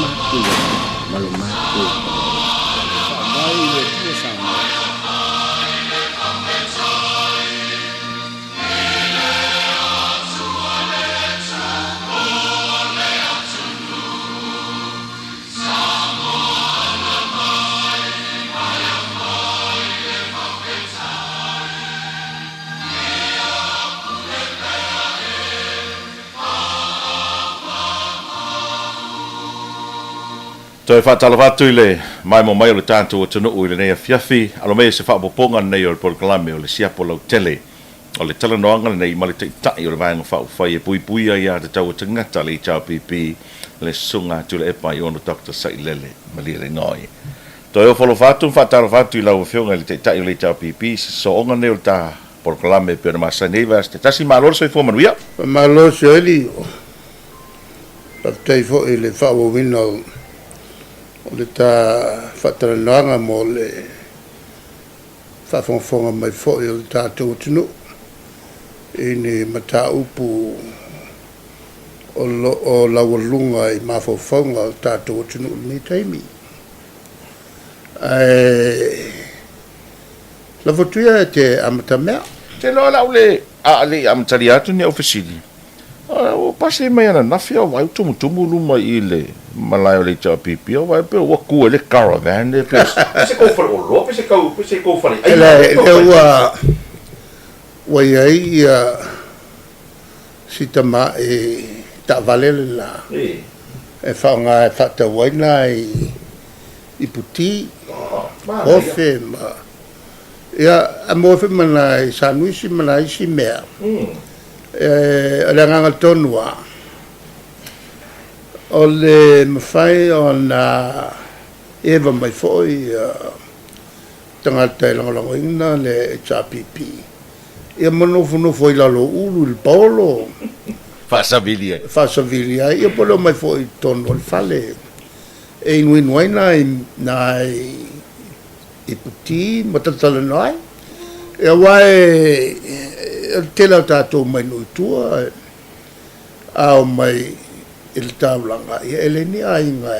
matu malu matu mai le tu sama Toi whaatala whatu le mai mo mai o le tātou o tunu ui le nei a fiafi alo mei se whaapoponga nei o le Polokalame o le siapo lau tele o le talanoanga nei ma le taitai o le vaenga whai e pui pui ai a te tau o tangata le i tau pipi le sunga tu le epa i ono Dr. Sailele ma li le ngoi toi o whalo whatu whaatala whatu i lau o whionga le taitai o le i tau pipi se so onga nei o le tā Polokalame pe o na masa nei vas te tasi maaloro soi fua manuia maaloro soi li tai fo i le whaawawina o le tā whataranoanga mo le whawhonga mai fōi o le tātou tunu i ni mata upu o lawalunga i mawhawhonga o tātou tunu ni taimi. La fotuia e te amata mea. Te loa lau le amatari atu ni au fasili. O pase mai ana nafi o vai tumu luma i le malai o le tau pipi o vai pe o kua le caravan le pe se ko fa o lo pe se ko fa ele wa ai si tama e ta vale la e fa nga fa ta waina i puti o fe ma ya amo fe mana i sanuisi mana i si mea le nganga tonua o le mawhai o na ewa mai foi tangata e langalango ina le HRPP ia manofo i lalo ulu il paolo Fasavilia ia polo mai foi tono al fale e inuinuaina na i puti matatala noai e wae tela tātou mai nui tua au mai il taulanga ia eleni ai nga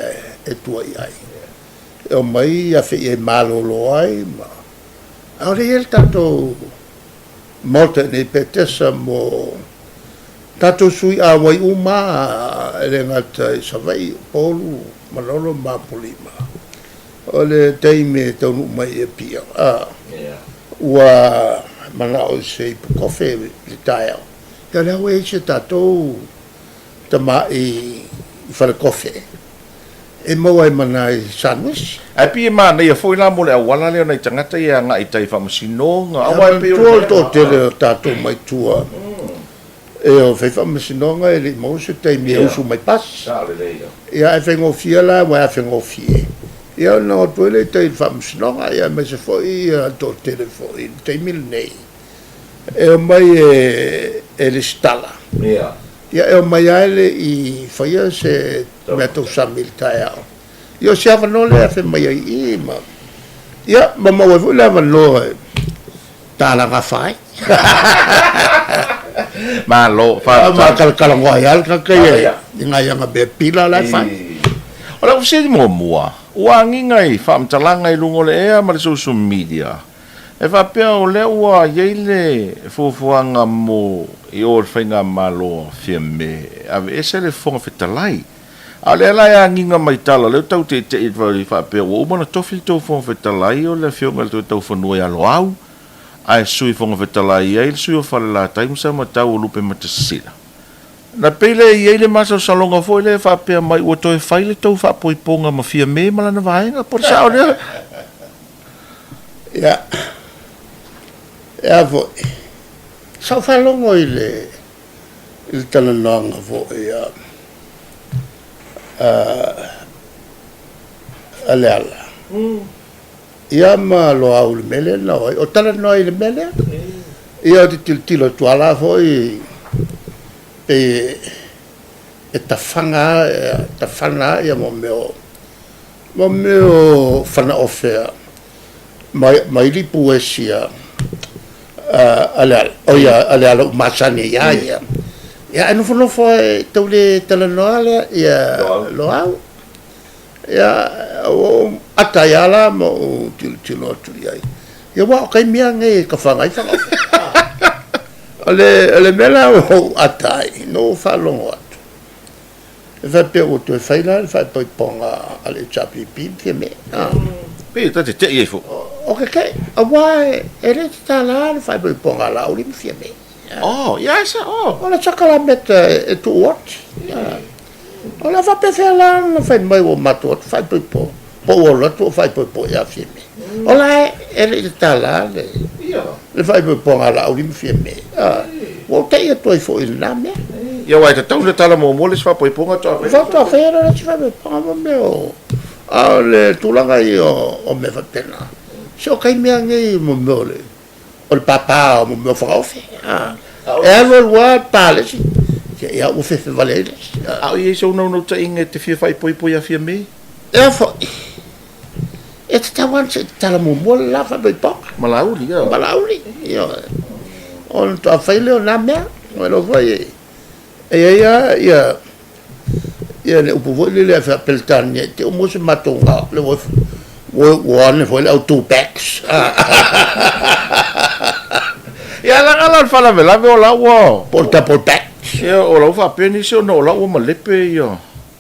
e tua i ai e o mai a fe e malolo ai ma au re el tātou molta ne petesa mo tātou sui a wai uma ele ngata i savai polu malolo ma polima o le teime taunu mai e pia ua mana o se kofe le taio ka le we se tatou tama i fara kofe e mo ai mana i sandwich a pi ma nei foi la mo le wala le nei tangata ia nga i tai fa masino nga awa pe to te tatou mai tua e o fe fa masino nga e mo se tai mi usu mai pas ia e fengo fiela wa fengo fie ia no to le tai fa masino nga ia me se foi to telefone tai mil nei e mai e le stala ia e mai ale i faia se meto samil taia io se avano le fe mai i ma ia ma wo le avano tala ga fai ma lo fa ma kala ngoi al ka ia nga nga be pila la fai ora o se mo mua wangi ngai fa mtalanga i lungo le ea ma le social media e fa pe o le ua yeile fufuanga mo i o whainga malo fiame ave ese le fonga fetalai a le ala ya nginga mai tala le tau te i fa pe o mana tofil tau fonga fetalai o le fionga le tau whanua ya lo au ai sui fonga fetalai ai sui o whale la taimu sa ma tau o lupe matasila na pele yeile masa salonga foi le fa pe mai o toi faile tau fa poiponga ma fiame mala na vaenga por sa o le ya e voi sa falongo il talananga voi ala ia ma lo au le mele no o talano le mele ia ti tilo tuala voi e tafanga ia mo meo fana ofea mai li poesia ala masani ya no foi tole talanoa ya lo au ya o atayala mo tilo ai ya wa kai mia nge ka fanga fanga ale mela o atai no falongo atu e fa pe o to faila fa poi ponga ale chapi pimpi me pe ta te ye fo o ke awa ele tala fa poi ponga la o lim fieme oh ya sa oh o la chakala met e tu wat o la fa pe fela la fa mai o matot fa poi po o la tu fa poi ya fieme o la ele tala le fai pe ponga la o lim fieme o te ia toi fo il na me ya wa ta tau le tala mo le fa poi ponga ta fa ta fera le fa pe ponga me o le tulanga o me fa pena so kai me ngai mo le o papa o mo fa ofe ever what palace ya o fe vale a ye so no ta inge te fai poi ya fieme e fo e ta wan se tala mo la fa pe ponga malauli ya malauli yo on to fai le na me o lo foi ya le upo le fa peltan te o mo se matonga le wo ne foi le two packs ya la fa la vela o la wo porta por packs ya o la fa pe ni so no la o malepe yo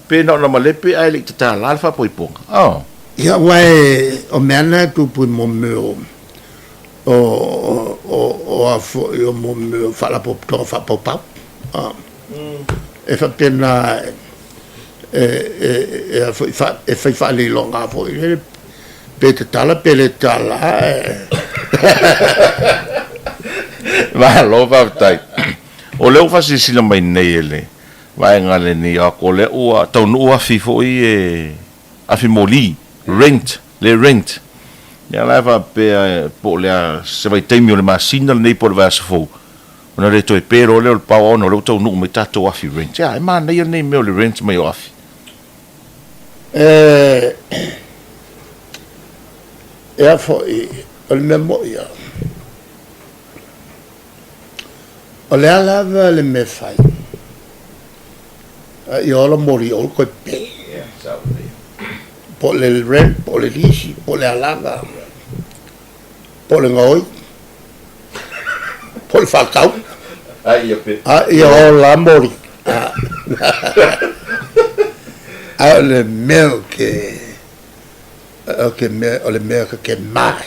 pe no na malepe ai le ta la fa poi ponga oh ya wai o mena tu pu mo meu o afo yo mo meu fa la pop to fa pop up e fa pena e fa le longa fo pe te tala va lo va tai o le fa si sila mai nei ele vai ngale ni a ko le o to no a fi fo i a fi moli rent ya la va pe po le se vai temio le masina nei por va se fo ona le to pero le pa ono le to no me tato a fi rent ya ma nei nei me le rent mai off e fo il memoria o le alava le me fai io lo mori o ko pe po le rent po le lisi po le alava po le ngoi po le fakau ai ya pe io la mori le meo che me o le meo che mai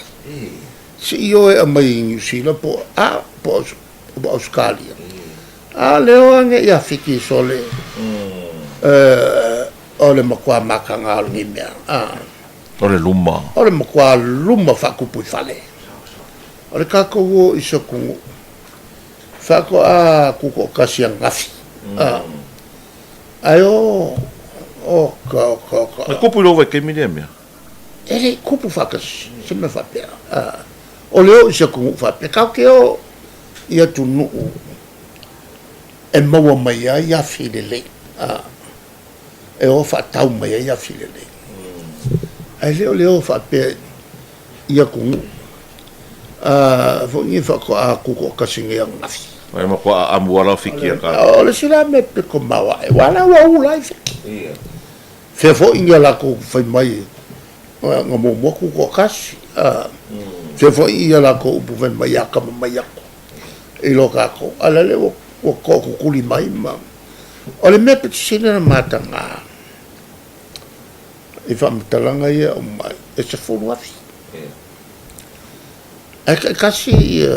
si io e mai in Sila po Australia leo ange ia fiki sole o le makua makanga ni mea o le luma o le makua luma fakupu fale o le kako wo iso kungu fako kuko kasi ngafi ayo ka kupu lo vai ke mi le mea ele kupu fakas se me fa pe o leo iso kungu fa pe ka ke o ia tunu e maua mai ai a filele e o fa tau mai ai a filele ai leo fa pe ia kungu fo ni fa ko a kuko kasinge ang nafi ai ma ko a muara fiki ka o le sila me pe ko mawa e wala wa ula i fiki fe fo inga la ko fa mai nga mo kuko kasi fe fo inga la ko bu ven mai aka mai aka e lo kako ala le o ko kuli mai ma o le me pe sina mata nga e fa mtalanga ia o mai e se fulu afi e kasi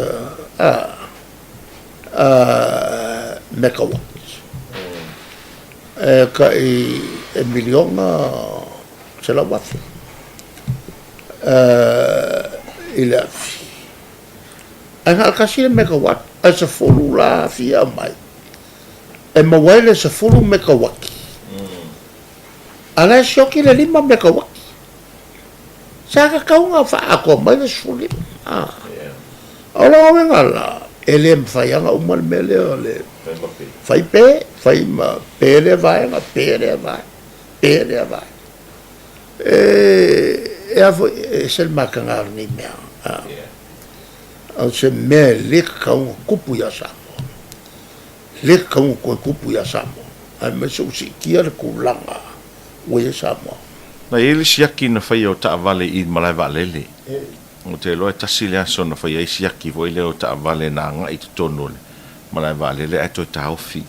megawatts e ka e miliona se la wafi i le afi anga kasi le megawatt a se fulu la fia mai e mawele se fulu megawatt ala shoki le 5 megawatt saka kaunga fa ako mai le suli ala ngala ele mfayanga umal mele ole fai pe fai ma pele vai e a sel makanga ni mea se me le kaunga kupu ya samo le kaunga kupu ya samo ai me so si kia le kulanga we samo na ele siaki na fai o taavale I malai valele o te loe tasi le aso na fai ai siaki vo ile o taavale na nga I te tono le malai valele ai toi taofi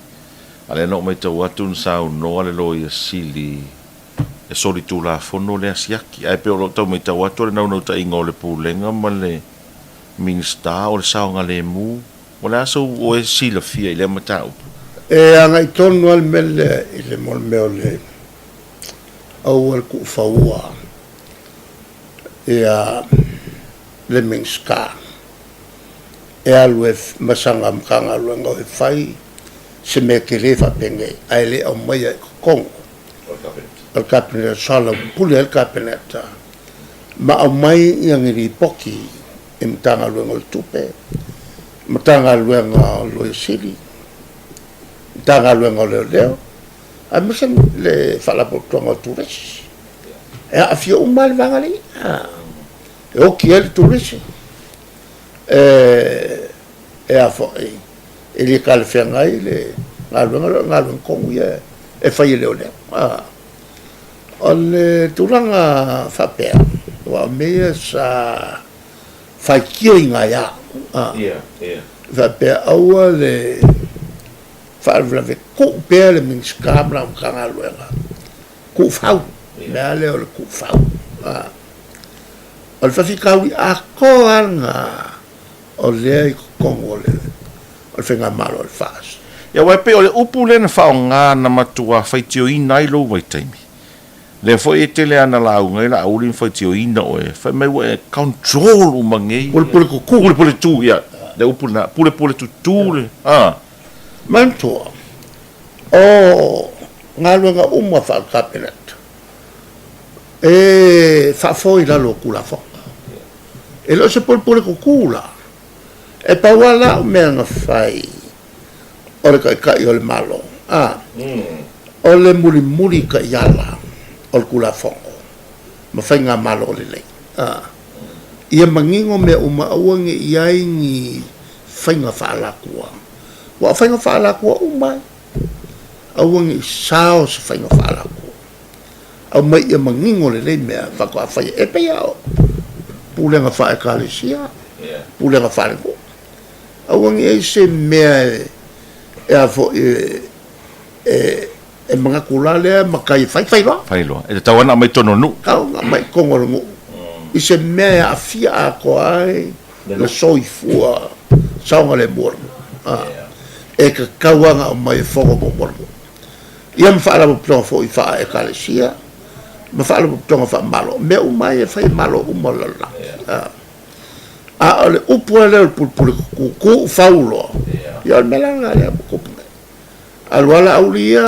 ale no mai tau atu na sao no ale lo ia sili e sori tu la fono le siaki ai pe o lo tau mai tau atu le nau ta ingo le pulenga ma le minsta o le sao nga le mu o le aso o e sila fia I le matau e anga I tono al mele I le mol meo le au al ku faua e a le minska e alwe masanga mkanga luenga e fai se me kere fa penge ai le au mai kong al kapenet sala pule al kapenet ma au mai yang iri poki e mtanga luenga le tupe mtanga luenga lo sili mtanga luenga le leo a mesen le fala po tonga turis e a fio umal vangali e o kiel turis e a fo e le kal fengai le ngalwen kongu e fai le ole o le turanga fa pe wa me sa fai kiinga ya va pe au le fa vle ku pe le min skabla kanga luenga ku fau me le o ku fau o fa fika a koanga o le kongo le o fenga malo o fas ia wai pe o le upu le na whaonga na matua whaitio I nai lo wai taimi. Le fo e tele ana la unga la auli whaitio I na oe. Whai mai wa e control u mangei. pule kuku Pule tu, ia. Le upu na, pule tu le. mantua o ngaluenga uma fa kapenet e fa foi la lo kula fo e lo se pule kuku la e pa wala me nga fai o le kai o le malo o le muri ka yala o le kula fongo ma fai nga malo le le ia mangingo me uma awange iai ni fai nga faala kua wa fai nga faala kua uma awange sao se fai nga faala kua au mai ia mangingo le le mea whako a fai e pe au pule nga fae kalesia pule nga fae kua awange e se mea e a fo e mga kula lea makai fai loa Whailo. E te tawana mai tono nu. kau nga mai kongorongo I se mea a fia a ko ai le soifua saunga le moro e ka kauanga o mai fongo mo moro ia mawhaala mo ptonga fo I wha e kalesia mawhaala mo ptonga wha malo me umai e whai malo umalala a ole upua leo pulpuli ku faulo ia ole melanga lea mo kupunga aluala aulia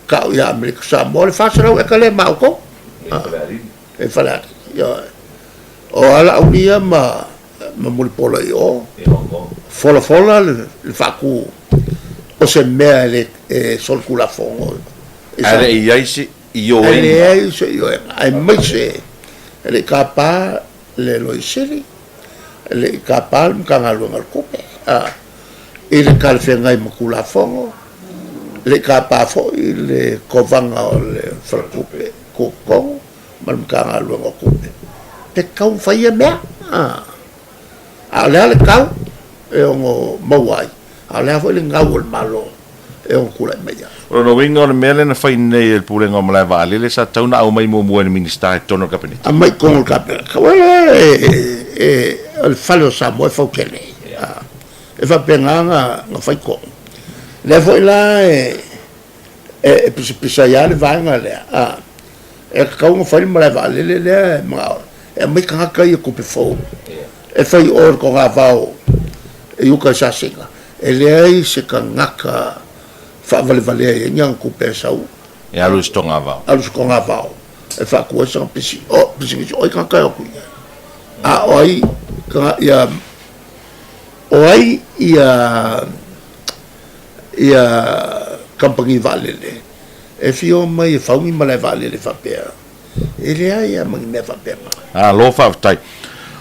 ka ia Amerika Samoa le whasarau e ka le mauko e falari o ala aulia ma mulipola I o fola le faku o se mea le solkula fongo Are I aise I o ele e. ai se yo ai mai se ele kapa le loisiri ele kapa mkanga luenga kupe ele kalfenga I makula fongo le kapa fo le kovanga o le frakupe kokong malmkanga luenga kupe te kau fai mea a le kau e ongo mawai a le fo le ngau le malo e ongo kula meia O no winga o le mele na whai nei e pulenga o malai vale le sa tauna au mai mua ni minista e tono kapinita. a mai kongo le kape kawele le falo sa mo e fau kele e fa penganga nga fai kongo le fo la e pisa ya le vanga le e kau nga fai malai vale le ma e mai kanga kai e kupe fo e fai or ko nga vao e yuka sa singa e le ai se ka ngaka fa vale e nyang kupe sau E alu stonga vau. alus ko nga vao e fa ko sa pisi o ka kai ku a oi ka ia oi ia kampangi valele e fio mai fa mi mala valele fa per e le ai a mai me fa per Lo fa tai.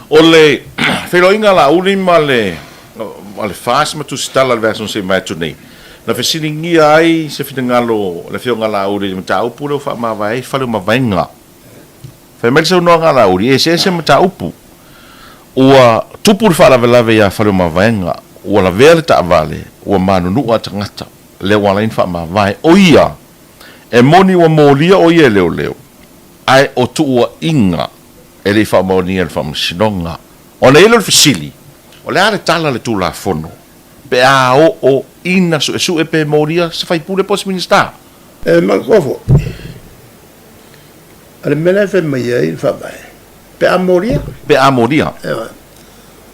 O le whelo inga la uli ma le fas ma tu stala le version se mai tu nei. na fesilingia ai se finangalo le fionga la uri mata upu le fa ma vai fa le ma vainga fa me se no ngala uri e se mata upu ua tupu fa la vela ya fa le ma vainga ua la vele ta vale ua manu nu atangata le wala in fa ma vai o ia e moni ua molia o ia leo ai o tu ua inga e le fa moni el fa msinonga o le ilo fisili o le are tala le tu la fono pe a o ina su e pe moria se fai pure pos minister Malcofo. Ale mele fe mai ai fa vai. Pe a moria.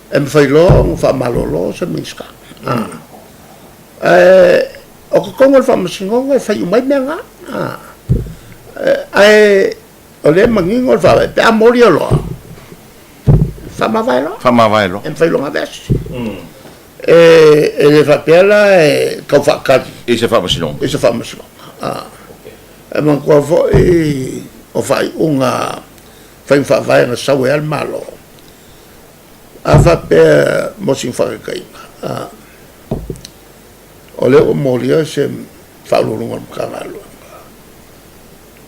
E me fai lo fa malolo se minska. O ko kongo fa msingo e fai mai menga. O le mangingo fa vai pe a moria lo. Fa ma vai lo. E me fai lo ngaves. E le fa pela e ka fa ka. e se fa msinong E man ko fo e o fai unga fai fa vai na sa we al malo a fa pe mo sin fa kai o le o molia se fa lo ngam kangalo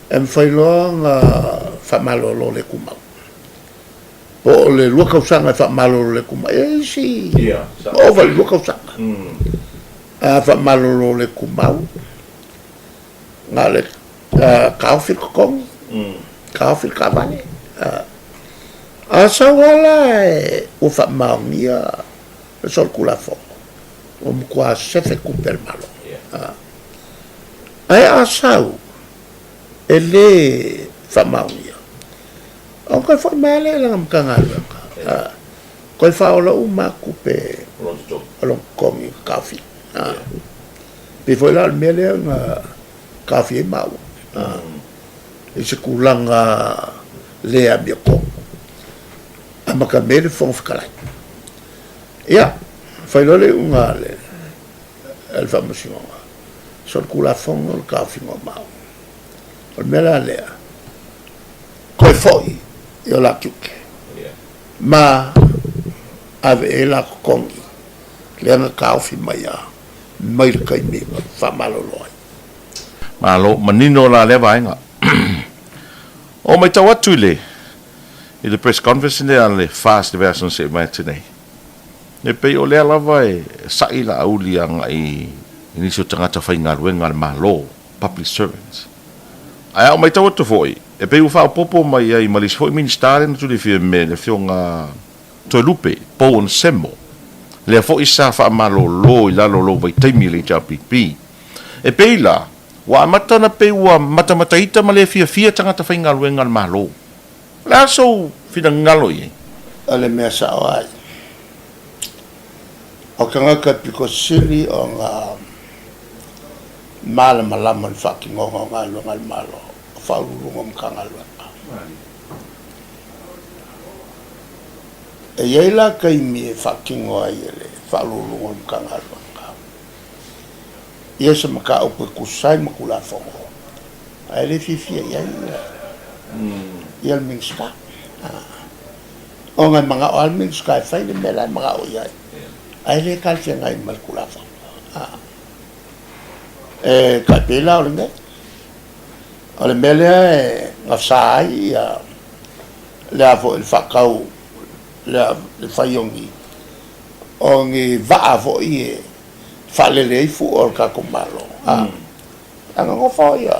em fai lo nga fa malo lo le kuma o le lu ka usanga fa malo le kuma e si o va lu ka usanga a fa malo lo le kuma ngale kaufil kong kaufil kabane asa wala o fa maungia sol kula fo o mkwa sefe kupel malo ai asau ele fa maungia o ko fa male la mkangalo ko fa ola uma kupe lo komi kafi pe foi la mele nga kafi mau e se kulanga le abiako amaka mele fon fikala ya fai lole unga le el famoso sol kula fon o kafi mau o mela le ko foi yo la tuke ma ave la kongi le nga kafi maya mai kai me fa malolo malo manino la le vainga o mai tawa tule i le press conference ne ale fast version se mai tene ne pe o le la vai sa ila aulia ngai ini so tanga ta fainga ruenga malo public servants ai o mai tawa to foi e pe u fa popo mai ai malis foi ministare no tule fie me le fionga to lupe po on semo le fo isa fa malo lo ila lo vai taimi le JPP e pe la wa mata na pe wa mata ita male fia tanga ta fainga luenga malo la so fina ngalo ye ale me sa ai o kanga ka piko sili o nga mala malaman fucking o nga luenga malo fa lu ngom kanga luenga e yela kai mi fucking o ele fa lu ngom kanga luenga ia se maka o pe kusai makula fongo ai le fifi ia ia minska o nga mga o minska fai le mela mga o ia ai le kalfia ngai makula fongo e ka pela o le mele nga sai le avo il fakau le fayongi o ngi va avo ie fale le fu or ka komalo anga ngo foia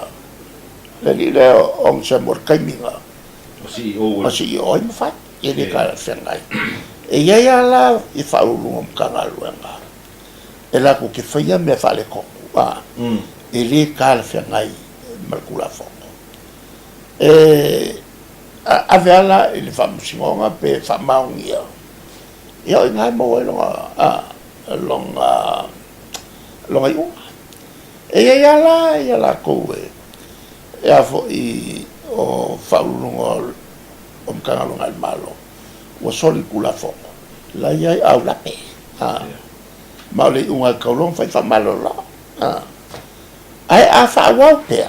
le on se mor kaiminga o si o im fa ele ka fengai e ya la i fa lu ngom kangalo nga ela ko ke faia me fale ko ele ka fengai markula fo avela ele fa msinga pe fa maungia yo ngai mo longa longa yu ya la ko ya fo i o faulungo o mkanga longa malo o soli kula fo la ya au la pe ma le unga ka long fa malo la ai a fa wa pe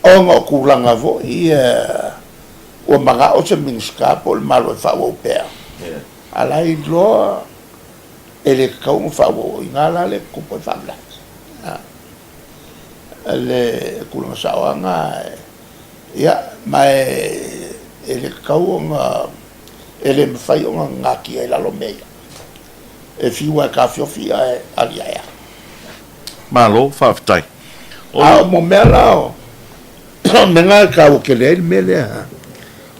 o ngo kulanga fo i o maga o se minska po malo fa wa pe ala i lo ele kau whawo i ngala le kupo i whamla. Le kulanga saoanga ia mai ele kau nga ele mwhai o ngaki e lalo mea. E whiwa ka whiowhi a aliaia. Malo, whaafitai. A mo mea lao. Menga ka o ke lea me lea.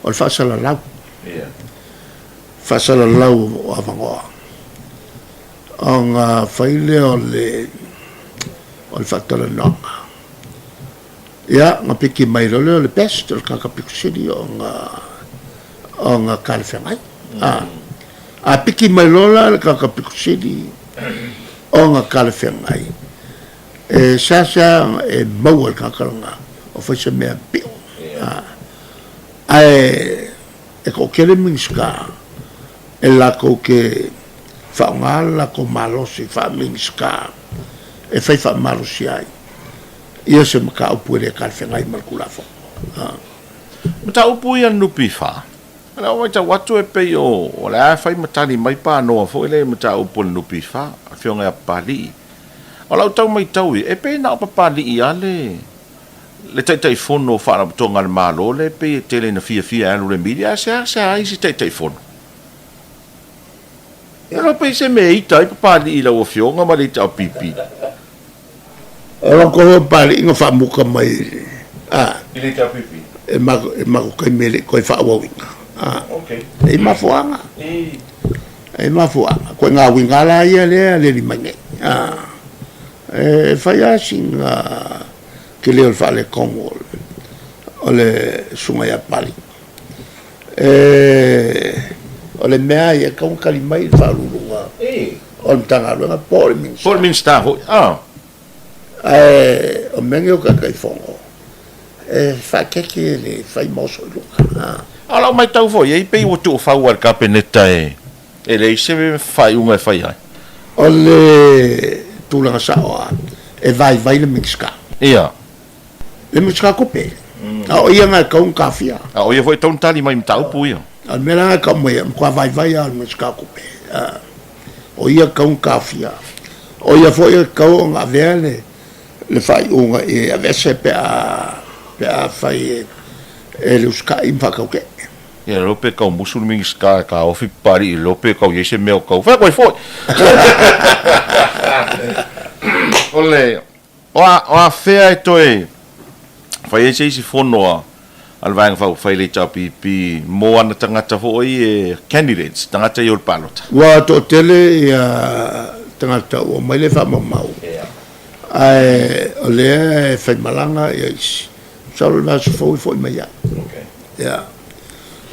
O le whaasala lau. Whaasala lau o awangoa. O ngā whaile o le whaatala nonga. Ia, ngā piki mai role o le best, o le kakapiku siri o ngā kalewhengai. A piki mai rola le kakapiku siri o ngā kalewhengai. E sasa e maua le kakaranga o whaisa mea pio. E ko kele mingiska e lako ke whaongala ko malosi wha mingiska e whai wha malosi ai. Ia se maka upu e kalewhengai malkulafo. Mata upu ia nupi wha. Ana o ta watu e pei o le a whai matani mai pā noa fo ele mata upu le nupi wha. A whionga a pali. O lau tau mai tau e pei na opa pali i ale. Le taitai fono wha na tonga le malo le pei tele na fia anu le media. Se a isi taitai fono. Ia no pei se me ita i pali i lau o whionga ma le tau pipi. Ora ko pali inga wha muka mai. I le tau pipi. E mako kai mele koe wha awawinga. Okay. E mafuanga. E mafuanga. Koe ngā wingala ia lea le li mange. E whai asinga ke leo wha le kongo o le sunga ia pali. O le mea ia kaungkali mai wha lulunga. O le tanga luenga Paul Minsta. Paul Minsta. O menge o kakai fongo. E wha keke le whai moso i lunga. Ala mai tau fo, ei pei o tu whau ar ka peneta e le se whai unga e whai ai. O le tūlanga saoa, e vai le Mexica. Ia. Le Mexica kope. O ia ngai kaun kawhia. O ia foi tauntari mai mtau pu ia. Al mera ngai kaun mai, mkwa vai al Mexica kope. O ia kaun kawhia. O ia foi ia kaun a vea le whai unga e a vese pe a whai e le uska i mwhakauke. Ia lope kau musul mingi ska ka ofi pari lope kau yese meo kau. Whai koe foi. Ole, o a fea e toi. Whai e seisi whonoa. Alvaeng whai le tau pipi. Mo ana tangata fo e candidates. Tangata i ol palota. Wa to tele ia tangata o mai le whamamau. Ai, o lea e whai malanga ia isi. Saul nasu foi mai ia. Ia.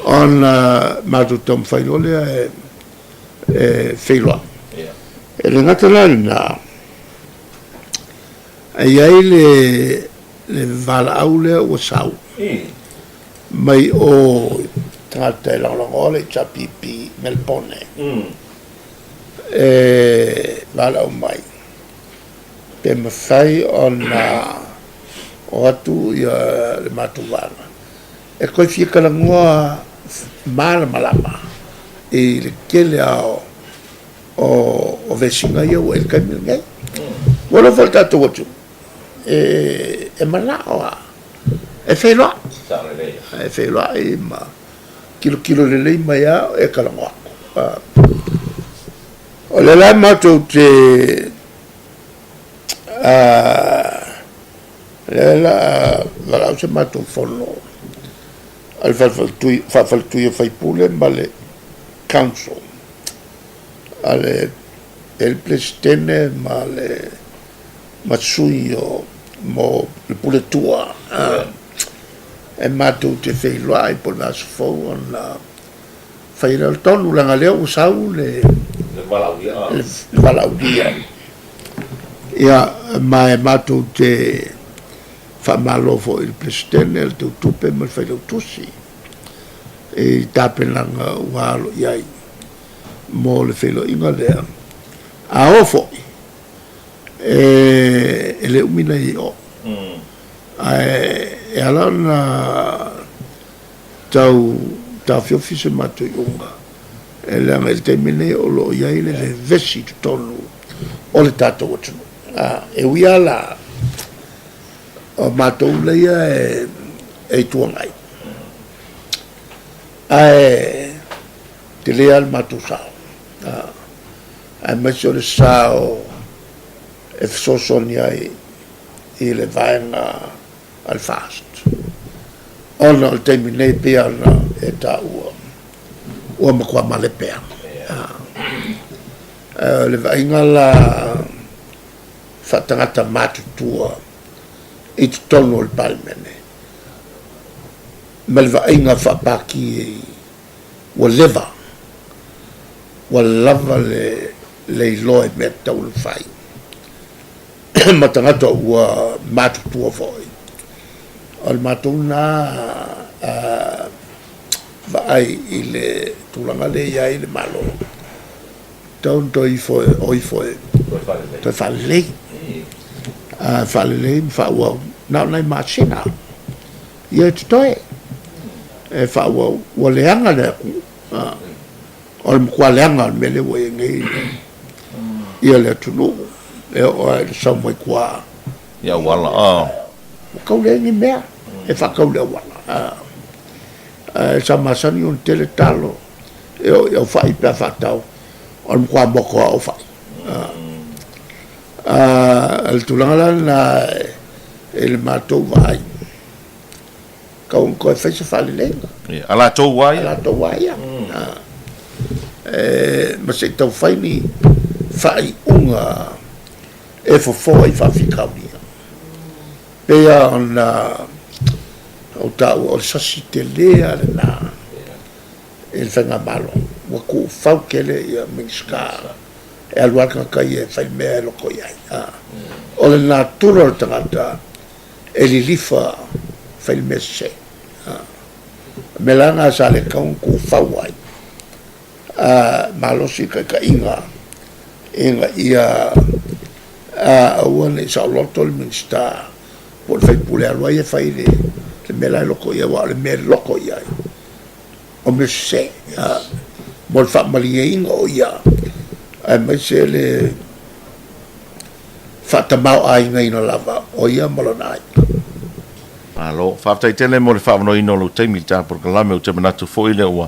On matu tom whainolea e whailoa. E le ngatala na ai ai le vala au lea o sau. Mai o tangata e langalongo le tapipi Melbourne. E vala au mai. Pe mawhai o atu ia le matu vala. E koe fia kalangua mara malama e le kele ao o vesinga ia o el kaimil ngai. Wala volta to watu. E malao e whailoa. E whailoa e ma kilo le lei mai ao e kalangua. O le lai matou te le la valau se matou fono. Al faltui fai pule male council ale el presidente male matsui o mo le pule tua e matu te fei loai po nasu fou na fai al tonu langa leo usau le valaudia ia mai matu te whamalofo il presidente el tau tupe mal whailau tusi e tāpenanga walo iai mo le whailo inga lea a ofo e le umina i o e ala na tau whiofise matu i unga e le anga il temene o lo iai le vesi tu tonu o le tatou atunu e uia la o matou leia e tuangai ai te lea al matou sao ai maisi o le sao e fesosoni ai i le vaenga al fast ona o temene pia na e ta ua makua male pea le vainga la whatangata matutua i tu tonu o le palemene ma le vainga whapaki ua leva ua lava le iloe me tau le whai ma tangata ua matutua foi o le matou na vai i le tulanga le ia i le malo tau toi foi oi foi toi falei falei fa wa na na machina ia toi e fa wa le anga le ku o le kwa le anga me le wo ngai ia le tunu e o le sa mo kwa ia wala ko le ni me e fa ko le wala sa masani un tele talo eu fai para fatau on qua boko o fai el tulanga na el matou vai ko fai se fale lenga ala to wai ma se tau fai ni fai unga e fo i fa fikaunia pea on o tau o sasi te lea na il fenga malo wa ku fau kele ia minska e alwa ka kai e fai me lo ko ia o le natura tangata e li lifa fai me se melanga sa le ka ku fau ai malo si ka inga ia o ne sa loto il minsta por fai pule alwa e fai le mela loko ia wa le me loko ia o me se mo fa maliinga o ia ai me se le fa tamau ai ngai no lava o ia molonai alo fa tai tele mo le fa no ino lo te milita por que la me te manatu foi le wa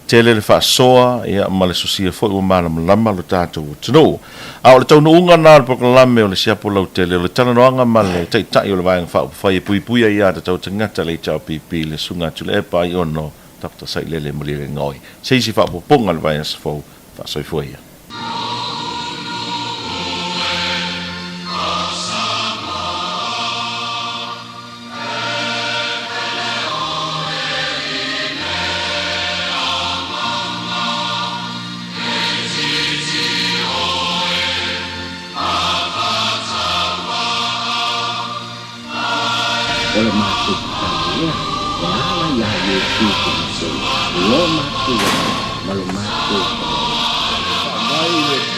tele le fa soa ia ma le sosia foi o mala lama lo tato tno a o le tau no unga na por que la me o le sia po lo tele le tana no anga male tai tai o le vai fa fai pui pui ia te tau ngata le tau pipi le sunga tule e pai ono tapta sai le mo le ngoi sei si fa po ponga le vai fo fa soi foi Oleh masuk kalian, wala ya Yesus Kristus, lo masuk, malu masuk. mai